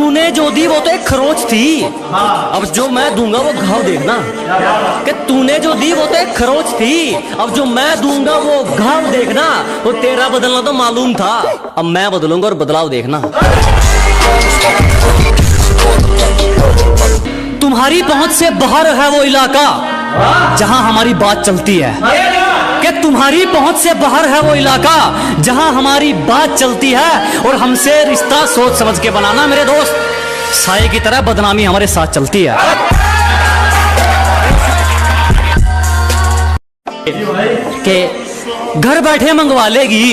तूने जो दी वो तो एक खरोच थी, अब जो मैं दूंगा वो घाव देखना। कि तूने जो दी वो तो एक खरोच थी, अब जो मैं दूंगा वो घाव देखना। वो तेरा बदलना तो मालूम था, अब मैं बदलूंगा और बदलाव देखना। तुम्हारी पहुंच से बाहर है वो इलाका जहां हमारी बात चलती है। कि तुम्हारी पहुंच से बाहर है वो इलाका जहां हमारी बात चलती है, और हमसे रिश्ता सोच समझ के बनाना मेरे दोस्त, साए की तरह बदनामी हमारे साथ चलती है। कि घर बैठे मंगवा लेगी,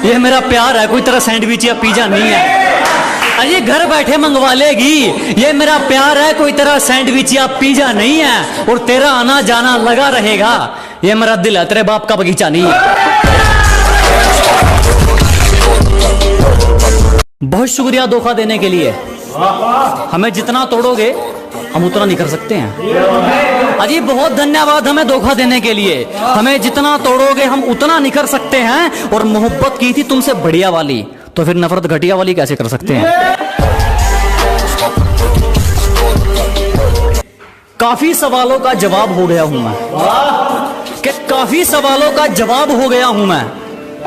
ये मेरा प्यार है, कोई तरह सैंडविच या पिज्जा नहीं है। अरे घर बैठे मंगवा लेगी, ये मेरा प्यार है, कोई तरह सैंडविच या पिज्जा नहीं है। और तेरा आना जाना लगा रहेगा, ये मेरा दिल है, तेरे बाप का बगीचा नहीं है। बहुत शुक्रिया धोखा देने के लिए। हमें जितना तोड़ोगे हम उतना नहीं कर सकते हैं। अजी बहुत धन्यवाद हमें धोखा देने के लिए। हमें जितना तोड़ोगे हम उतना नहीं कर सकते हैं। और मोहब्बत की थी तुमसे बढ़िया वाली, तो फिर नफरत घटिया वाली कैसे कर सकते हैं। काफी सवालों का जवाब हो गया हूं मैं, कि काफी सवालों का जवाब हो गया हूं मैं,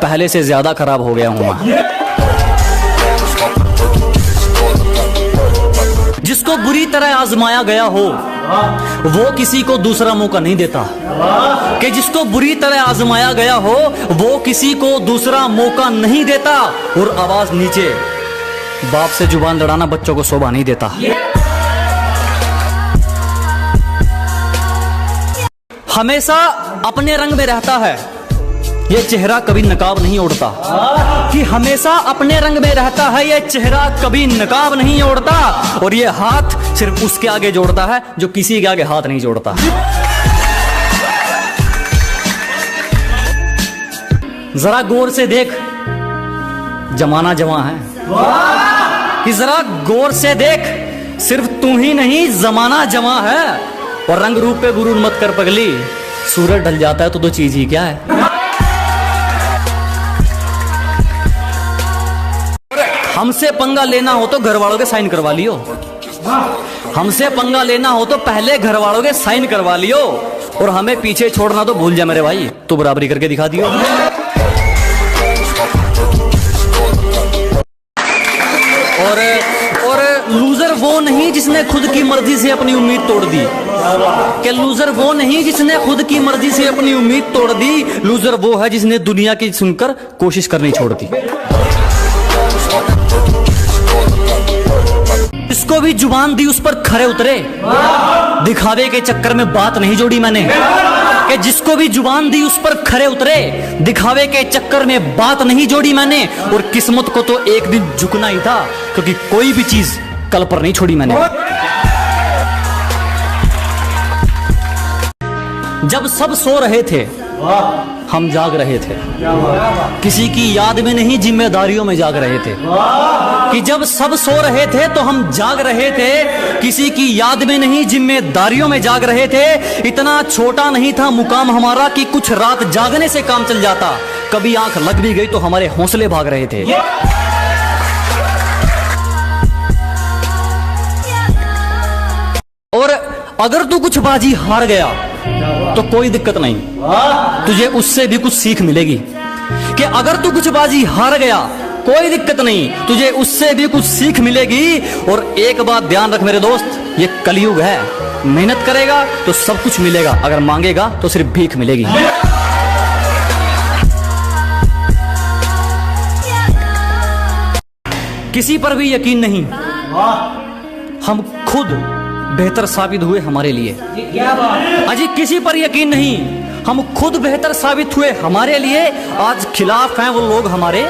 पहले से ज्यादा खराब हो गया हूं मैं। जिसको बुरी तरह आजमाया गया हो वो किसी को दूसरा मौका नहीं देता। कि जिसको बुरी तरह आजमाया गया हो वो किसी को दूसरा मौका नहीं देता। और आवाज नीचे, बाप से जुबान लड़ाना बच्चों को शोभा नहीं देता। हमेशा अपने रंग में रहता है, ये चेहरा कभी नकाब नहीं ओढ़ता। कि हमेशा अपने रंग में रहता है, ये चेहरा कभी नकाब नहीं ओढ़ता। और ये हाथ सिर्फ उसके आगे जोड़ता है जो किसी के आगे हाथ नहीं जोड़ता। जरा गौर से देख, जमाना जवां है। कि जरा गौर से देख, सिर्फ तू ही नहीं जमाना जवां है। और रंग रूप पे गुरूर मत कर पगली, सूरज ढल जाता है तो चीज ही क्या है। हमसे पंगा लेना हो तो घर वालों के साइन करवा लियो। हमसे पंगा लेना हो तो पहले घर वालों के साइन करवा लियो। और हमें पीछे छोड़ना तो भूल जा मेरे भाई, तू बराबरी करके दिखा दियो। और लूजर वो नहीं जिसने खुद की मर्जी से अपनी उम्मीद तोड़ दी। कि लूजर वो नहीं जिसने खुद की मर्जी से अपनी उम्मीद तोड़ दी। लूजर वो है जिसने दुनिया की सुनकर कोशिश करनी छोड़ दी। जिसको भी जुबान दी उस पर खरे उतरे, दिखावे के चक्कर में बात नहीं जोड़ी मैंने। कि जिसको भी जुबान दी उस पर खरे उतरे, दिखावे के चक्कर में बात नहीं जोड़ी मैंने। और किस्मत को तो एक दिन झुकना ही था, क्योंकि कोई भी चीज कल पर नहीं छोड़ी मैंने। जब सब सो रहे थे हम जाग रहे थे, किसी की याद में नहीं जिम्मेदारियों में जाग रहे थे। कि जब सब सो रहे थे तो हम जाग रहे थे, किसी की याद में नहीं जिम्मेदारियों में जाग रहे थे। इतना छोटा नहीं था मुकाम हमारा कि कुछ रात जागने से काम चल जाता। कभी आंख लग भी गई तो हमारे हौसले भाग रहे थे। और अगर तू कुछ बाजी हार गया तो कोई दिक्कत नहीं, तुझे उससे भी कुछ सीख मिलेगी। कि अगर तू कुछ बाजी हार गया कोई दिक्कत नहीं, तुझे उससे भी कुछ सीख मिलेगी। और एक बात ध्यान रख मेरे दोस्त, ये कलयुग है, मेहनत करेगा तो सब कुछ मिलेगा, अगर मांगेगा तो सिर्फ भीख मिलेगी। किसी पर भी यकीन नहीं, हम खुद बेहतर साबित हुए हमारे लिए। अजी किसी पर यकीन नहीं, हम खुद बेहतर साबित हुए हमारे लिए। आज खिलाफ हैं वो लोग हमारे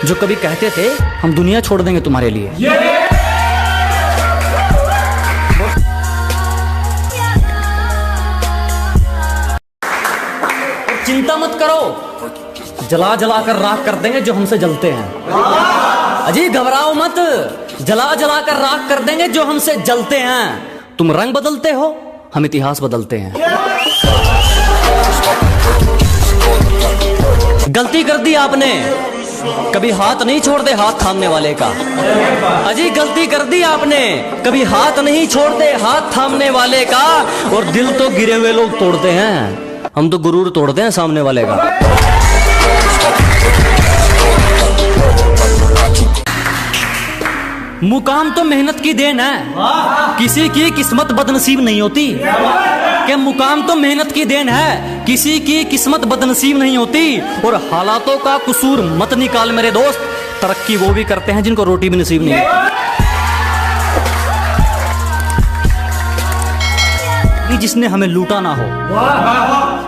जो कभी कहते थे हम दुनिया छोड़ देंगे तुम्हारे लिए। चिंता मत करो, जला जला कर राख कर देंगे जो हमसे जलते हैं। अजी घबराओ मत, जला जला कर राख कर देंगे जो हमसे जलते हैं। तुम रंग बदलते हो, हम इतिहास बदलते हैं। गलती कर दी आपने कभी हाथ नहीं छोड़ते हाथ थामने वाले का। अजी गलती कर दी आपने, कभी हाथ नहीं छोड़ते हाथ थामने वाले का। और दिल तो गिरे हुए लोग तोड़ते हैं, हम तो गुरूर तोड़ते हैं सामने वाले का। मुकाम तो मेहनत की देन है, किसी की किस्मत बदनसीब नहीं होती। कि मुकाम तो मेहनत की देन है, किसी की किस्मत बदनसीब नहीं होती। और हालातों का कसूर मत निकाल मेरे दोस्त, तरक्की वो भी करते हैं जिनको रोटी भी नसीब नहीं होती। जिसने हमें लूटा ना हो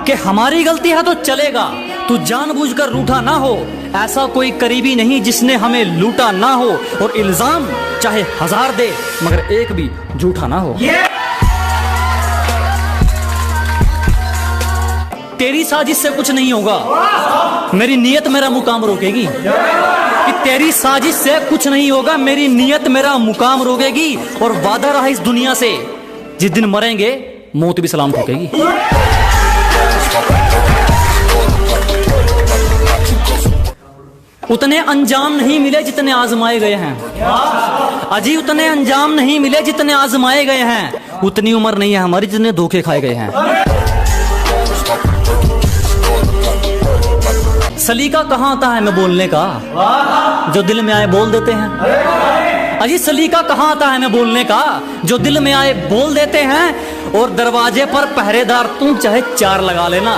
कि हमारी गलती है तो चलेगा, तू जानबूझकर रूठा ना हो। ऐसा कोई करीबी नहीं जिसने हमें लूटा ना हो। और इल्जाम चाहे 1000 दे मगर एक भी झूठा ना हो। तेरी साजिश से कुछ नहीं होगा, मेरी नीयत मेरा मुकाम रोकेगी। कि तेरी साजिश से कुछ नहीं होगा, मेरी नीयत मेरा मुकाम रोकेगी। और वादा रहा इस दुनिया से, जिस दिन मरेंगे मौत भी सलाम ठोकेगी। उतने अंजाम नहीं मिले जितने आजमाए गए हैं। अजी उतने अंजाम नहीं मिले जितने आजमाए गए हैं। उतनी उम्र नहीं है हमारी जितने धोखे खाए गए हैं। सलीका कहाँ आता है मैं बोलने का, जो दिल में आए बोल देते हैं। अजी सलीका कहाँ आता है मैं बोलने का, जो दिल में आए बोल देते हैं। और दरवाजे पर पहरेदार तुम चाहे 4 लगा लेना,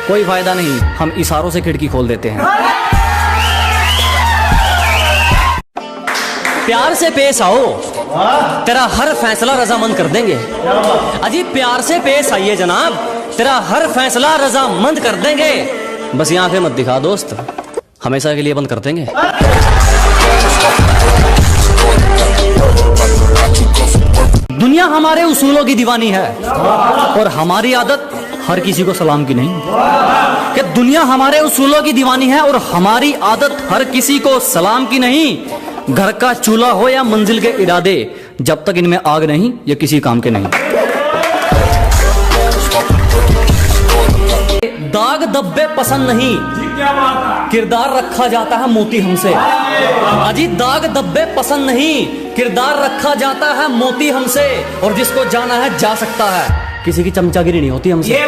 कोई फायदा नहीं, हम इशारों से खिड़की खोल देते हैं। प्यार से पेश आओ, तेरा हर फैसला रजामंद कर देंगे। अजी प्यार से पेश आइए जनाब, तेरा हर फैसला रजामंद कर देंगे। बस ये आंखें मत दिखा दोस्त, हमेशा के लिए बंद कर देंगे। दुनिया हमारे उसूलों की दीवानी है और हमारी आदत हर किसी को सलाम की नहीं। कि दुनिया हमारे उसूलों की दीवानी है और हमारी आदत हर किसी को सलाम की नहीं। घर का चूल्हा हो या मंजिल के इरादे, जब तक इनमें आग नहीं ये किसी काम के नहीं। दाग धब्बे पसंद नहीं, किरदार रखा जाता है मोती हमसे। अजी दाग धब्बे पसंद नहीं, किरदार रखा जाता है मोती हमसे। और जिसको जाना है जा सकता है, किसी की चमचागिरी नहीं होती हमसे।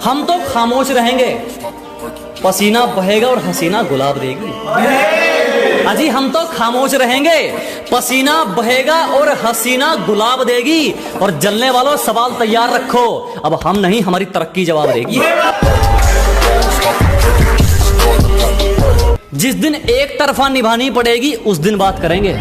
हम तो खामोश रहेंगे, पसीना बहेगा और हसीना गुलाब देगी। अजी हम तो खामोश रहेंगे, पसीना बहेगा और हसीना गुलाब देगी। और जलने वालों सवाल तैयार रखो, अब हम नहीं हमारी तरक्की जवाब देगी। जिस दिन एक तरफा निभानी पड़ेगी उस दिन बात करेंगे।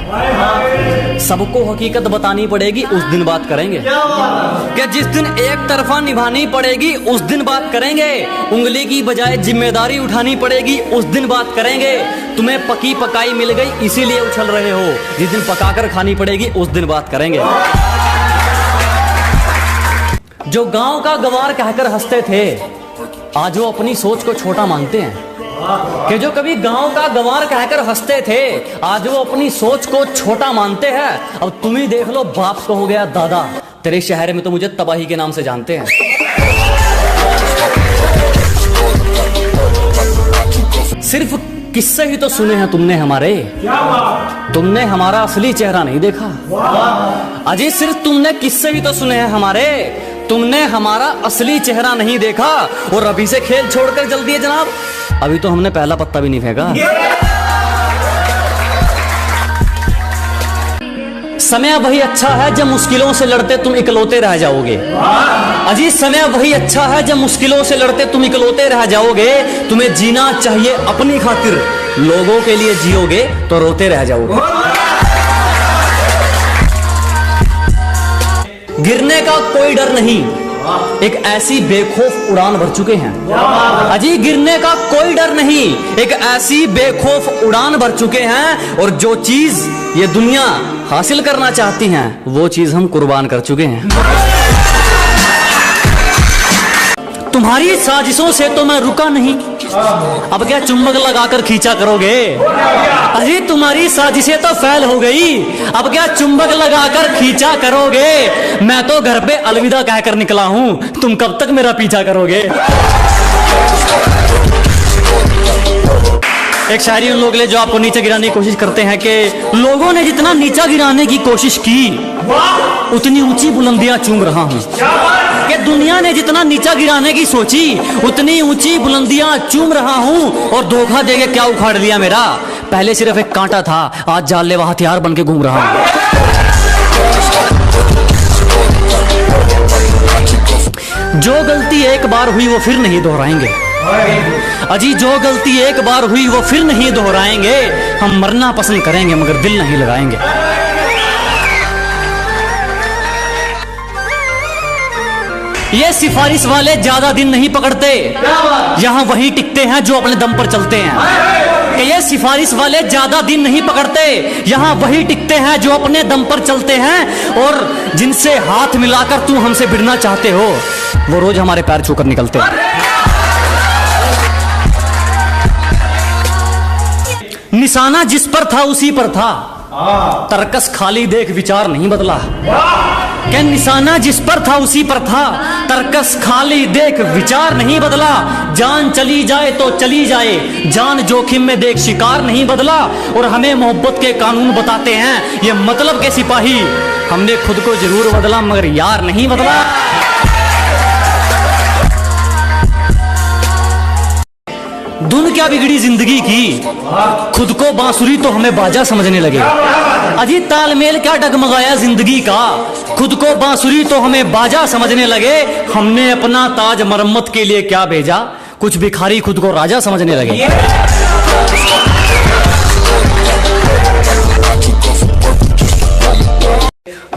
सबको हकीकत बतानी पड़ेगी उस दिन बात करेंगे। क्या जिस दिन एक तरफा निभानी पड़ेगी उस दिन बात करेंगे। उंगली की बजाय जिम्मेदारी उठानी पड़ेगी उस दिन बात करेंगे। तुम्हें पकी पकाई मिल गई इसीलिए उछल रहे हो, जिस दिन पकाकर खानी पड़ेगी उस दिन बात करेंगे। जो गांव का गंवार कहकर हंसते थे, आज वो अपनी सोच को छोटा मानते हैं। कि जो कभी गांव का गंवार कहकर हंसते थे, आज वो अपनी सोच को छोटा मानते हैं। अब तुम ही देख लो, बाप को हो गया दादा, तेरे शहर में तो मुझे तबाही के नाम से जानते हैं। सिर्फ किस्से ही तो सुने हैं तुमने हमारे, तुमने हमारा असली चेहरा नहीं देखा। अजी सिर्फ तुमने किस्से ही तो सुने हैं हमारे, तुमने हमारा असली चेहरा नहीं देखा। और अभी से खेल छोड़कर जल्दी है जनाब, अभी तो हमने पहला पत्ता भी नहीं फेंका। समय वही अच्छा है जब मुश्किलों से लड़ते तुम इकलौते रह जाओगे। अजी समय वही अच्छा है जब मुश्किलों से लड़ते तुम इकलौते रह जाओगे। तुम्हें जीना चाहिए अपनी खातिर, लोगों के लिए जियोगे तो रोते रह जाओगे। गिरने का कोई डर नहीं, एक ऐसी बेखौफ उड़ान भर चुके हैं। अजी गिरने का कोई डर नहीं, एक ऐसी बेखौफ उड़ान भर चुके हैं। और जो चीज ये दुनिया हासिल करना चाहती हैं, वो चीज हम कुर्बान कर चुके हैं। तुम्हारी साजिशों से तो मैं रुका नहीं, अब क्या चुंबक लगाकर खींचा करोगे? अरे तुम्हारी साजिशें तो फैल हो गई, अब क्या चुंबक लगाकर खींचा करोगे? मैं तो घर पे अलविदा कहकर निकला हूं, तुम कब तक मेरा पीछा करोगे? एक शायरी उन लोग ले जो आपको नीचे गिराने की कोशिश करते हैं कि लोगों ने जितना नीचा गिराने की कोशिश की उतनी ऊंची बुलंदियां चूम रहा हूं। कि दुनिया ने जितना नीचा गिराने की सोची उतनी ऊंची बुलंदियां चूम रहा हूं। और धोखा देके क्या उखाड़ लिया मेरा? पहले सिर्फ एक कांटा था, आज जानलेवा हथियार बन के घूम रहा हूं। जो गलती एक बार हुई वो फिर नहीं दोहराएंगे। अजी जो गलती एक बार हुई वो फिर नहीं दोहराएंगे। हम मरना पसंद करेंगे मगर दिल नहीं लगाएंगे। ये सिफारिश वाले ज्यादा दिन नहीं पकड़ते, यहां वही टिकते हैं जो अपने दम पर चलते हैं। कि ये सिफारिश वाले ज्यादा दिन नहीं पकड़ते, यहां वही टिकते हैं जो अपने दम पर चलते हैं। और जिनसे हाथ मिलाकर तुम हमसे भिड़ना चाहते हो वो रोज हमारे पैर छूकर निकलते हैं। निशाना जिस पर था उसी पर था, तरकस खाली देख विचार नहीं बदला। क्या निशाना जिस पर था उसी पर था, तरकस खाली देख विचार नहीं बदला। जान चली जाए तो चली जाए, जान जोखिम में देख शिकार नहीं बदला। और हमें मोहब्बत के कानून बताते हैं ये मतलब के सिपाही, हमने खुद को जरूर बदला मगर यार नहीं बदला। धुन क्या बिगड़ी जिंदगी की, खुद को बांसुरी तो हमें बाजा समझने लगे। अजी तालमेल क्या डगमगाया जिंदगी का, खुद को बांसुरी तो हमें बाजा समझने लगे। हमने अपना ताज मरम्मत के लिए क्या भेजा, कुछ भिखारी खुद को राजा समझने लगे।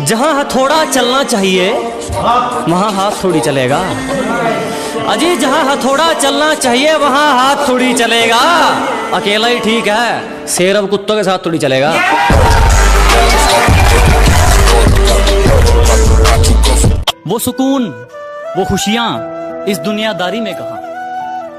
जहां हथौड़ा चलना चाहिए वहां हाथ थोड़ी चलेगा। अजी जहां हथौड़ा चलना चाहिए वहां हाथ थोड़ी चलेगा। अकेला ही ठीक है, शेर अब कुत्तों के साथ थोड़ी चलेगा। वो सुकून वो खुशियां इस दुनियादारी में कहां।